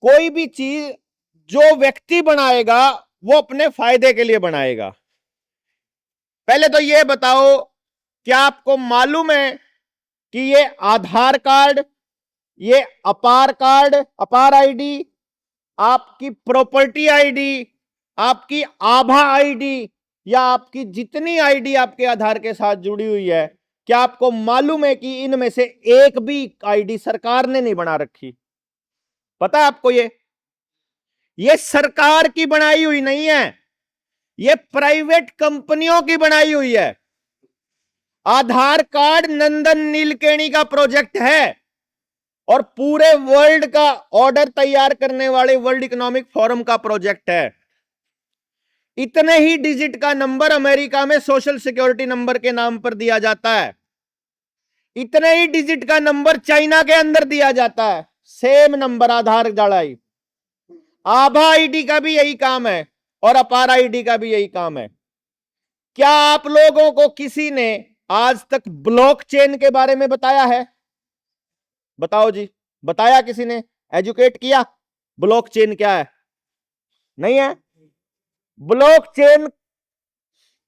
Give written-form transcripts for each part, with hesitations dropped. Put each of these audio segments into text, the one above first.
कोई भी चीज जो व्यक्ति बनाएगा वो अपने फायदे के लिए बनाएगा। पहले तो ये बताओ, क्या आपको मालूम है कि ये आधार कार्ड, ये अपार कार्ड, अपार आईडी, आपकी प्रॉपर्टी आईडी, आपकी आभा आईडी, या आपकी जितनी आईडी आपके आधार के साथ जुड़ी हुई है, क्या आपको मालूम है कि इनमें से एक भी आईडी सरकार ने नहीं बना रखी? पता है आपको? ये सरकार की बनाई हुई नहीं है, ये प्राइवेट कंपनियों की बनाई हुई है। आधार कार्ड नंदन नीलकेणी का प्रोजेक्ट है और पूरे वर्ल्ड का ऑर्डर तैयार करने वाले वर्ल्ड इकोनॉमिक फोरम का प्रोजेक्ट है। इतने ही डिजिट का नंबर अमेरिका में सोशल सिक्योरिटी नंबर के नाम पर दिया जाता है, इतने ही डिजिट का नंबर चाइना के अंदर दिया जाता है, सेम नंबर आधार जाड़ाई। आभा आईडी का भी यही काम है और अपार आईडी का भी यही काम है। क्या आप लोगों को किसी ने आज तक ब्लॉकचेन के बारे में बताया है? बताओ जी, बताया किसी ने? एजुकेट किया ब्लॉकचेन क्या है? नहीं है। ब्लॉकचेन,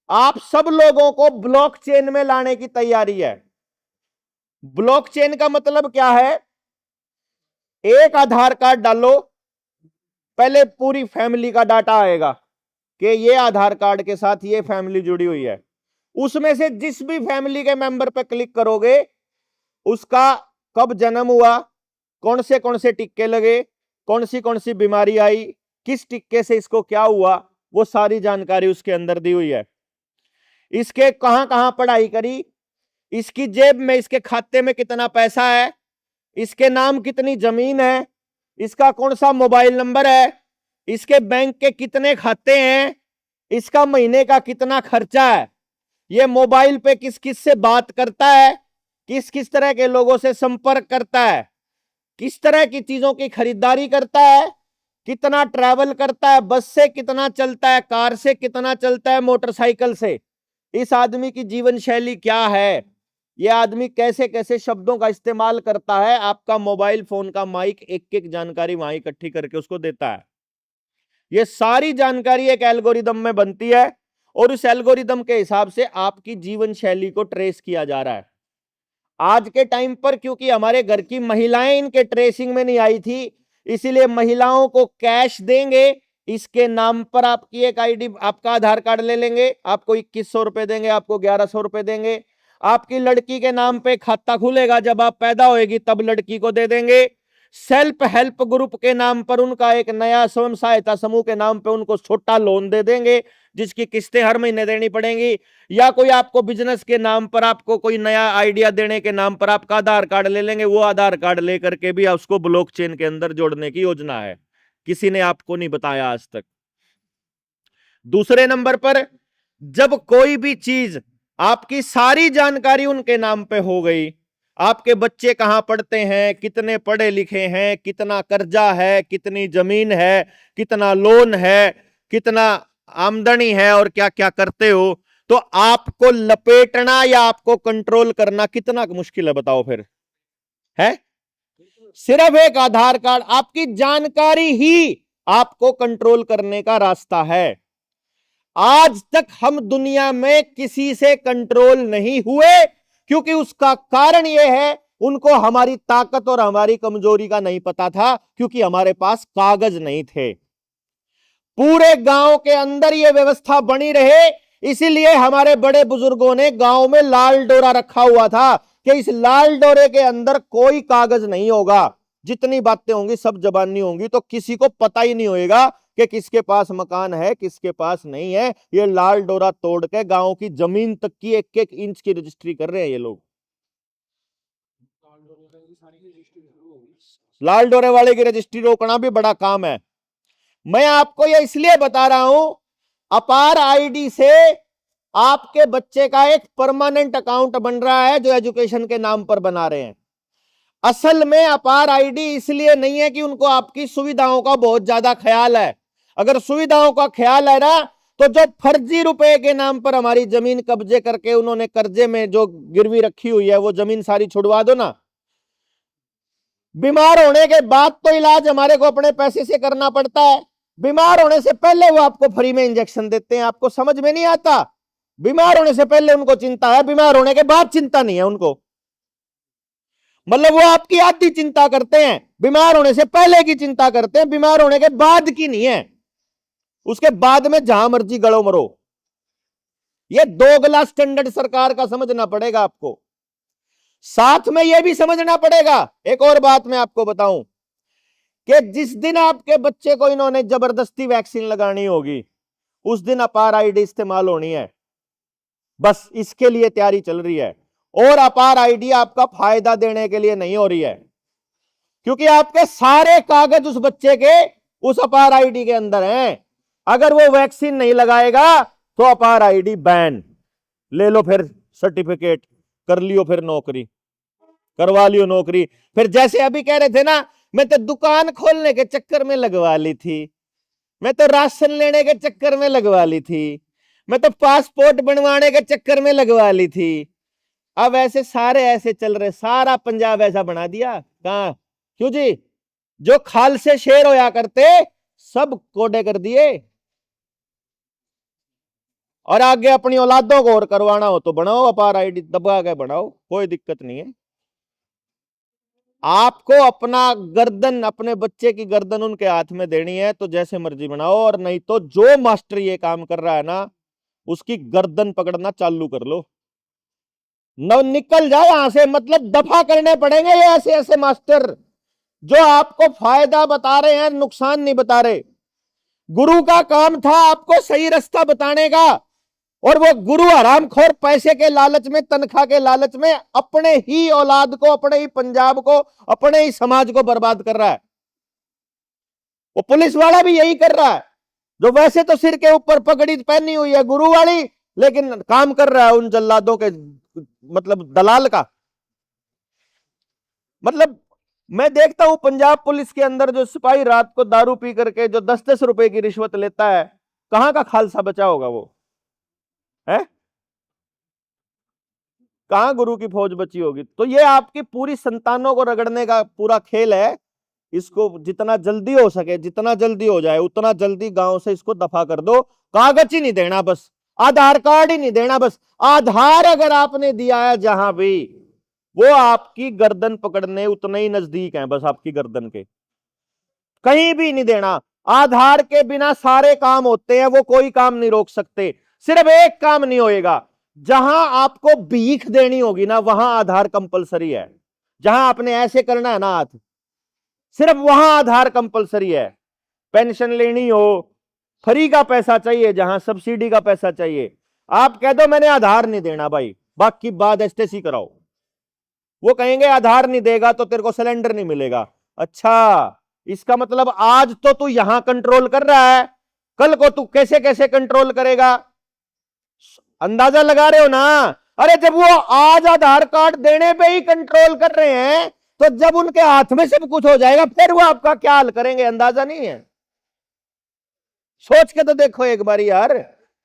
आप सब लोगों को ब्लॉकचेन में लाने की तैयारी है। ब्लॉकचेन का मतलब क्या है? एक आधार कार्ड डालो, पहले पूरी फैमिली का डाटा आएगा कि ये आधार कार्ड के साथ ये फैमिली जुड़ी हुई है। उसमें से जिस भी फैमिली के मेंबर पर क्लिक करोगे, उसका कब जन्म हुआ, कौन से टिक्के लगे, कौन सी बीमारी आई, किस टिक्के से इसको क्या हुआ, वो सारी जानकारी उसके अंदर दी हुई है। इसके कहां कहां पढ़ाई करी, इसकी जेब में, इसके खाते में कितना पैसा है, इसके नाम कितनी जमीन है, इसका कौन सा मोबाइल नंबर है, इसके बैंक के कितने खाते हैं, इसका महीने का कितना खर्चा है, ये मोबाइल पे किस किस से बात करता है, किस किस तरह के लोगों से संपर्क करता है, किस तरह की चीजों की खरीदारी करता है, कितना ट्रैवल करता है, बस से कितना चलता है, कार से कितना चलता है, मोटरसाइकिल से, इस आदमी की जीवन शैली क्या है, यह आदमी कैसे कैसे शब्दों का इस्तेमाल करता है, आपका मोबाइल फोन का माइक एक एक जानकारी वहां इकट्ठी करके उसको देता है। यह सारी जानकारी एक एल्गोरिदम में बनती है और उस एल्गोरिदम के हिसाब से आपकी जीवन शैली को ट्रेस किया जा रहा है। आज के टाइम पर क्योंकि हमारे घर की महिलाएं इनके ट्रेसिंग में नहीं आई थी, इसीलिए महिलाओं को कैश देंगे, इसके नाम पर आपकी एक आईडी, आपका आधार कार्ड ले लेंगे, आपको 2100 रुपए देंगे, आपको 1100 रुपए देंगे। आपकी लड़की के नाम पे खाता खुलेगा, जब आप पैदा होएगी तब लड़की को दे देंगे। सेल्फ हेल्प ग्रुप के नाम पर उनका एक नया स्वयं सहायता समूह के नाम पे उनको छोटा लोन दे देंगे, जिसकी किस्तें हर महीने देनी पड़ेंगी। या कोई आपको बिजनेस के नाम पर, आपको कोई नया आइडिया देने के नाम पर आपका आधार कार्ड ले लेंगे, वो आधार कार्ड लेकर के भी उसको ब्लॉकचेन के अंदर जोड़ने की योजना है। किसी ने आपको नहीं बताया आज तक। दूसरे नंबर पर, जब कोई भी चीज, आपकी सारी जानकारी उनके नाम पे हो गई, आपके बच्चे कहां पढ़ते हैं, कितने पढ़े लिखे हैं, कितना कर्जा है, कितनी जमीन है, कितना लोन है, कितना आमदनी है और क्या क्या करते हो, तो आपको लपेटना या आपको कंट्रोल करना कितना मुश्किल है बताओ फिर? है सिर्फ एक आधार कार्ड, आपकी जानकारी ही आपको कंट्रोल करने का रास्ता है। आज तक हम दुनिया में किसी से कंट्रोल नहीं हुए, क्योंकि उसका कारण यह है, उनको हमारी ताकत और हमारी कमजोरी का नहीं पता था, क्योंकि हमारे पास कागज नहीं थे। पूरे गांव के अंदर यह व्यवस्था बनी रहे, इसीलिए हमारे बड़े बुजुर्गों ने गांव में लाल डोरा रखा हुआ था कि इस लाल डोरे के अंदर कोई कागज नहीं होगा, जितनी बातें होंगी सब जबानी होंगी, तो किसी को पता ही नहीं होएगा कि किसके पास मकान है, किसके पास नहीं है। ये लाल डोरा तोड़ के गांव की जमीन तक की एक एक इंच की रजिस्ट्री कर रहे हैं ये लोग। लाल डोरे वाले की रजिस्ट्री रोकना भी बड़ा काम है। मैं आपको यह इसलिए बता रहा हूं, अपार आईडी से आपके बच्चे का एक परमानेंट अकाउंट बन रहा है जो एजुकेशन के नाम पर बना रहे हैं। असल में अपार आईडी इसलिए नहीं है कि उनको आपकी सुविधाओं का बहुत ज्यादा ख्याल है। अगर सुविधाओं का ख्याल है ना, तो जो फर्जी रुपए के नाम पर हमारी जमीन कब्जे करके उन्होंने कर्जे में जो गिरवी रखी हुई है, वो जमीन सारी छुड़वा दो ना। बीमार होने के बाद तो इलाज हमारे को अपने पैसे से करना पड़ता है, बीमार होने से पहले वो आपको फ्री में इंजेक्शन देते हैं। आपको समझ में नहीं आता, बीमार होने से पहले उनको चिंता है, बीमार होने के बाद चिंता नहीं है उनको। मतलब वो आपकी आधी चिंता करते हैं, बीमार होने से पहले की चिंता करते हैं, बीमार होने के बाद की नहीं है। उसके बाद में जहां मर्जी गड़ो मरो। ये दोगला स्टैंडर्ड सरकार का समझना पड़ेगा आपको। साथ में यह भी समझना पड़ेगा, एक और बात मैं आपको बताऊं कि जिस दिन आपके बच्चे को इन्होंने जबरदस्ती वैक्सीन लगानी होगी, उस दिन अपार आईडी इस्तेमाल होनी है। बस इसके लिए तैयारी चल रही है। और अपार आईडी आपका फायदा देने के लिए नहीं हो रही है, क्योंकि आपके सारे कागज उस बच्चे के उस अपार आईडी के अंदर हैं। अगर वो वैक्सीन नहीं लगाएगा तो अपार आईडी बैन। ले लो फिर सर्टिफिकेट, कर लियो फिर नौकरी, करवा लियो नौकरी। फिर जैसे अभी कह रहे थे ना, मैं तो दुकान खोलने के चक्कर में लगवा ली थी, मैं तो राशन लेने के चक्कर में लगवा ली थी, मैं तो पासपोर्ट बनवाने के चक्कर में लगवा ली थी। अब ऐसे सारे ऐसे चल रहे, सारा पंजाब ऐसा बना दिया। कहां? क्यों जी? जो खाल से शेर होया करते सब कोडे कर दिए। और आगे अपनी औलादों को और करवाना हो तो बनाओ, अपार आईडी दबा के बनाओ, कोई दिक्कत नहीं है। आपको अपना गर्दन, अपने बच्चे की गर्दन उनके हाथ में देनी है तो जैसे मर्जी बनाओ, और नहीं तो जो मास्टर ये काम कर रहा है ना, उसकी गर्दन पकड़ना चालू कर लो, न निकल जाए यहां से। मतलब दफा करने पड़ेंगे ये ऐसे ऐसे मास्टर जो आपको फायदा बता रहे हैं, नुकसान नहीं बता रहे। गुरु का काम था आपको सही रास्ता बताने का, और वो गुरु हरामखोर पैसे के लालच में, तनख्वाह के लालच में अपने ही औलाद को, अपने ही पंजाब को, अपने ही समाज को बर्बाद कर रहा है। वो पुलिस वाला भी यही कर रहा है, जो वैसे तो सिर के ऊपर पगड़ी पहनी हुई है गुरु वाली, लेकिन काम कर रहा है उन जल्लादों के, मतलब दलाल का। मतलब मैं देखता हूं पंजाब पुलिस के अंदर जो सिपाही रात को दारू पी करके जो 10-10 रुपए की रिश्वत लेता है, कहां का खालसा बचा होगा वो है? कहां गुरु की फौज बची होगी? तो ये आपकी पूरी संतानों को रगड़ने का पूरा खेल है। इसको जितना जल्दी हो सके, जितना जल्दी हो जाए उतना जल्दी गांव से इसको दफा कर दो। कागज ही नहीं देना, बस आधार कार्ड ही नहीं देना, बस आधार अगर आपने दिया है जहां भी, वो आपकी गर्दन पकड़ने उतने ही नजदीक है, बस आपकी गर्दन के, कहीं भी नहीं देना। आधार के बिना सारे काम होते हैं, वो कोई काम नहीं रोक सकते। सिर्फ एक काम नहीं होएगा, जहां आपको भीख देनी होगी ना, वहां आधार कंपलसरी है। जहां आपने ऐसे करना है ना हाथ, सिर्फ वहां आधार कंपलसरी है। पेंशन लेनी हो, फ्री का पैसा चाहिए, जहां सब्सिडी का पैसा चाहिए, आप कह दो मैंने आधार नहीं देना भाई, बाकी बात एसटीसी कराओ। वो कहेंगे आधार नहीं देगा तो तेरे को सिलेंडर नहीं मिलेगा। अच्छा, इसका मतलब आज तो तू यहां कंट्रोल कर रहा है, कल को तू कैसे कैसे कंट्रोल करेगा? अंदाजा लगा रहे हो ना? अरे जब वो आज आधार कार्ड देने पे ही कंट्रोल कर रहे हैं, तो जब उनके हाथ में सब कुछ हो जाएगा फिर वो आपका क्या हाल करेंगे, अंदाजा नहीं है? सोच के तो देखो एक बार यार।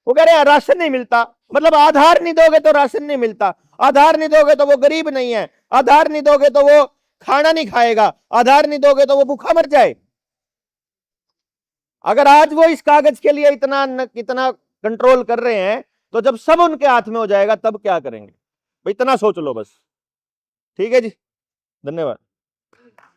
वो कह रहे हैं राशन नहीं मिलता, मतलब आधार नहीं दोगे तो राशन नहीं मिलता, आधार नहीं दोगे तो वो गरीब नहीं है, आधार नहीं दोगे तो वो खाना नहीं खाएगा, आधार नहीं दोगे तो वो भूखा मर जाए। अगर आज वो इस कागज के लिए इतना कंट्रोल कर रहे हैं, तो जब सब उनके हाथ में हो जाएगा तब क्या करेंगे? इतना सोच लो बस। ठीक है जी, धन्यवाद।